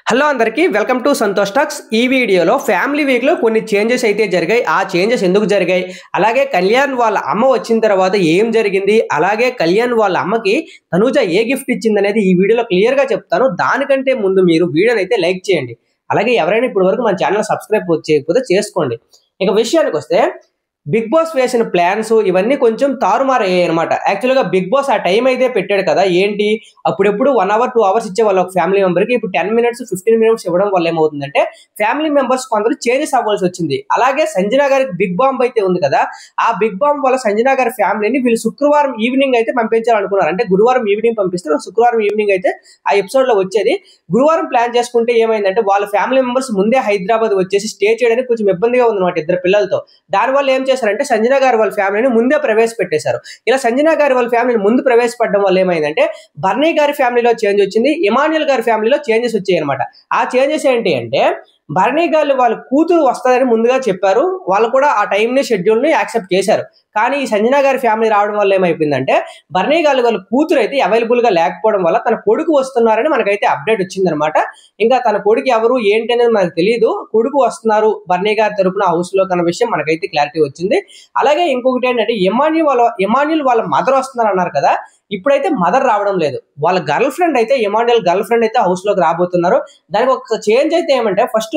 Hello అందరికీ welcome to Santosh talks. ఈ వీడియోలో ఫ్యామిలీ వీక్లో కొన్ని చేంజెస్ అయితే జరిగాయి. ఆ చేంజెస్ ఎందుకు జరిగాయి, అలాగే కళ్యాణ్ వాళ్ళ అమ్మ వచ్చిన తర్వాత ఏం జరిగింది, అలాగే కళ్యాణ్ వాళ్ళ అమ్మకి తనూజ ఏ గిఫ్ట్ ఇచ్చింది అనేది ఈ వీడియోలో క్లియర్గా చెప్తాను. దానికంటే ముందు మీరు వీడియోని అయితే లైక్ చేయండి. అలాగే ఎవరైనా ఇప్పటి వరకు మన ఛానల్ సబ్స్క్రైబ్ చేయకపోతే చేసుకోండి. ఇక విషయానికి వస్తే బిగ్ బాస్ వేసిన ప్లాన్స్ ఇవన్నీ కొంచెం తారుమారయ్యాయి అనమాట. యాక్చువల్గా బిగ్ బాస్ ఆ టైం అయితే పెట్టాడు కదా, ఏంటి అప్పుడెప్పుడు 1 hour 2 hours ఇచ్చేవాళ్ళు ఒక ఫ్యామిలీ మెంబర్కి. ఇప్పుడు 10 minutes 15 minutes ఇవ్వడం వల్ల ఏమవుతుందంటే ఫ్యామిలీ మెంబర్స్ కొందరు చేంజెస్ అవ్వాల్సి వచ్చింది. అలాగే సంజన గారికి బిగ్ బాంబ్ అయితే ఉంది కదా, ఆ బిగ్ బాంబ్ వల్ల సంజన గారి ఫ్యామిలీని వీళ్ళు శుక్రవారం ఈవినింగ్ అయితే పంపించాలనుకున్నారు. అంటే గురువారం ఈవినింగ్ పంపిస్తే శుక్రవారం ఈవినింగ్ అయితే ఆ ఎపిసోడ్ లో వచ్చేది. గురువారం ప్లాన్ చేసుకుంటే ఏమైందంటే వాళ్ళ ఫ్యామిలీ మెంబర్స్ ముందే హైదరాబాద్ వచ్చేసి స్టే చేయడానికి కొంచెం ఇబ్బందిగా ఉందన్నమాట ఇద్దరు పిల్లలతో. దానివల్ల ఏం చేశారంటే సంజన గారు వాళ్ళ ఫ్యామిలీని ముందే ప్రవేశపెట్టేశారు. ఇలా సంజన గారి వాళ్ళ ఫ్యామిలీని ముందు ప్రవేశపెట్టడం వల్ల ఏమైందంటే బర్నీ గారి ఫ్యామిలీలో చేంజ్ వచ్చింది, ఇమాన్యుల్ గారి ఫ్యామిలీలో చేంజెస్ వచ్చాయి అనమాట. ఆ చేంజెస్ ఏంటి అంటే బర్నీ గారు వాళ్ళ కూతురు వస్తుందని ముందుగా చెప్పారు. వాళ్ళు కూడా ఆ టైంని షెడ్యూల్ని యాక్సెప్ట్ చేశారు. కానీ ఈ సంజన గారి ఫ్యామిలీ రావడం వల్ల ఏమైపోయిందంటే బర్నీ గారు వాళ్ళ కూతురు అయితే అవైలబుల్గా లేకపోవడం వల్ల తన కొడుకు వస్తున్నారని మనకైతే అప్డేట్ వచ్చిందనమాట. ఇంకా తన కొడుకు ఎవరు ఏంటి అనేది మనకు తెలియదు. కొడుకు వస్తున్నారు బర్నీ గారి తరపున హౌస్లో కన్న విషయం మనకైతే క్లారిటీ వచ్చింది. అలాగే ఇంకొకటి ఏంటంటే ఇమాన్యుల్ వాళ్ళ మదర్ వస్తున్నారు అన్నారు కదా, ఇప్పుడైతే మదర్ రావడం లేదు. వాళ్ళ గర్ల్ ఫ్రెండ్ అయితే ఇమాన్యుల్ గర్ల్ ఫ్రెండ్ అయితే హౌస్లోకి రాబోతున్నారు. దానికి ఒక చేంజ్ అయితే ఏమంటే ఫస్ట్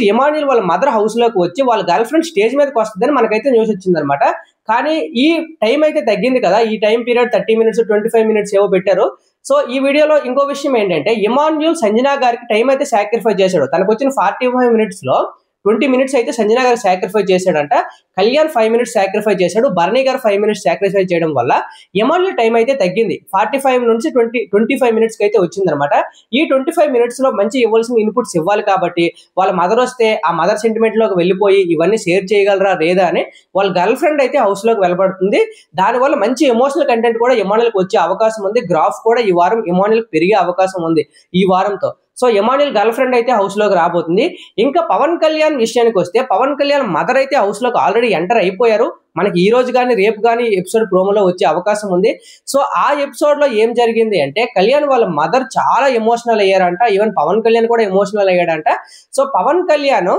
ఇమాన్యుల్ వాళ్ళ మదర్ హౌస్లోకి వచ్చి వాళ్ళ గర్ల్ ఫ్రెండ్ స్టేజ్ మీదకి వస్తుందని మనకైతే న్యూస్ వచ్చిందనమాట. కానీ ఈ టైం అయితే తగ్గింది కదా, ఈ టైం పీరియడ్ 30 minutes 25 minutes ఏవో పెట్టారు. సో ఈ వీడియోలో ఇంకో విషయం ఏంటంటే ఇమాన్యుల్ సంజన గారికి టైం అయితే సాక్రిఫైస్ చేశాడు. తనకు వచ్చిన 45 minutes లో 20 minutes అయితే సంజన గారు సాక్రిఫైస్ చేశాడంట. కళ్యాణ్ 5 minutes సాక్రిఫైస్ చేశాడు. బర్నీ గారు 5 minutes సాక్రిఫైస్ చేయడం వల్ల ఇమాన్యుల్ టైం అయితే తగ్గింది. 45 నుంచి 25 minutes అయితే వచ్చిందనమాట. ఈ 25 minutes లో మంచి ఇవ్వాల్సిన ఇన్పుట్స్ ఇవ్వాలి కాబట్టి వాళ్ళ మదర్ వస్తే ఆ మదర్ సెంటిమెంట్ లోకి వెళ్ళిపోయి ఇవన్నీ షేర్ చేయగలరా లేదా అని వాళ్ళ గర్ల్ ఫ్రెండ్ అయితే హౌస్ లోకి వెళ్ళబడుతుంది. దానివల్ల మంచి ఎమోషనల్ కంటెంట్ కూడా ఇమాన్యుల్కి వచ్చే అవకాశం ఉంది. గ్రాఫ్ కూడా ఈ వారం ఇమాన్యుల్కి పెరిగే అవకాశం ఉంది ఈ వారంతో. సో ఇమాన్యుల్ గర్ల్ ఫ్రెండ్ అయితే హౌస్ లోకి రాబోతుంది. ఇంకా పవన్ కళ్యాణ్ విషయానికి వస్తే పవన్ కళ్యాణ్ మదర్ అయితే హౌస్ లోకి ఆల్రెడీ ఎంటర్ అయిపోయారు. మనకి ఈ రోజు కానీ రేపు కానీ ఎపిసోడ్ ప్రోమోలో వచ్చే అవకాశం ఉంది. సో ఆ ఎపిసోడ్ లో ఏం జరిగింది అంటే కళ్యాణ్ వాళ్ళ మదర్ చాలా ఎమోషనల్ అయ్యారంట. ఈవెన్ పవన్ కళ్యాణ్ కూడా ఎమోషనల్ అయ్యాడంట. సో పవన్ కళ్యాణ్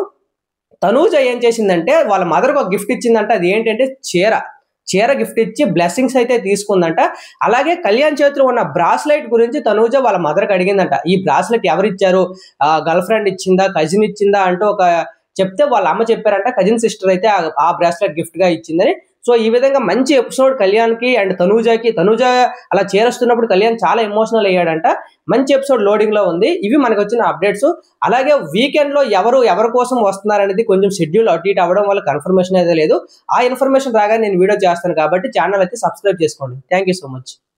తనూజ ఏం చేసిందంటే వాళ్ళ మదర్కి ఒక గిఫ్ట్ ఇచ్చిందంట. అది ఏంటంటే చీర గిఫ్ట్ ఇచ్చి బ్లెస్సింగ్స్ అయితే తీసుకుందంట. అలాగే కళ్యాణ్ చేతిలో ఉన్న బ్రాస్లైట్ గురించి తనూజ వాళ్ళ మదర్కి అడిగిందంట. ఈ బ్రాస్లైట్ ఎవరు ఇచ్చారు, గర్ల్ ఫ్రెండ్ ఇచ్చిందా, కజిన్ ఇచ్చిందా అంటూ ఒక చెప్తే వాళ్ళ అమ్మ చెప్పారంట కజిన్ సిస్టర్ అయితే ఆ బ్రాస్లైట్ గిఫ్ట్ గా ఇచ్చిందని. సో ఈ విధంగా మంచి ఎపిసోడ్ కళ్యాణ్కి అండ్ తనూజకి. తనూజ అలా చేరుస్తున్నప్పుడు కళ్యాణ్ చాలా ఎమోషనల్ అయ్యాడంట. మంచి ఎపిసోడ్ లోడింగ్ లో ఉంది. ఇవి మనకు వచ్చిన అప్డేట్స్. అలాగే వీకెండ్ లో ఎవరి కోసం వస్తున్నారనేది కొంచెం షెడ్యూల్ అటు ఇటు అవ్వడం వల్ల కన్ఫర్మేషన్ అయితే లేదు. ఆ ఇన్ఫర్మేషన్ రాగానే నేను వీడియో చేస్తాను కాబట్టి ఛానల్ అయితే సబ్స్క్రైబ్ చేసుకోండి. Thank you so much.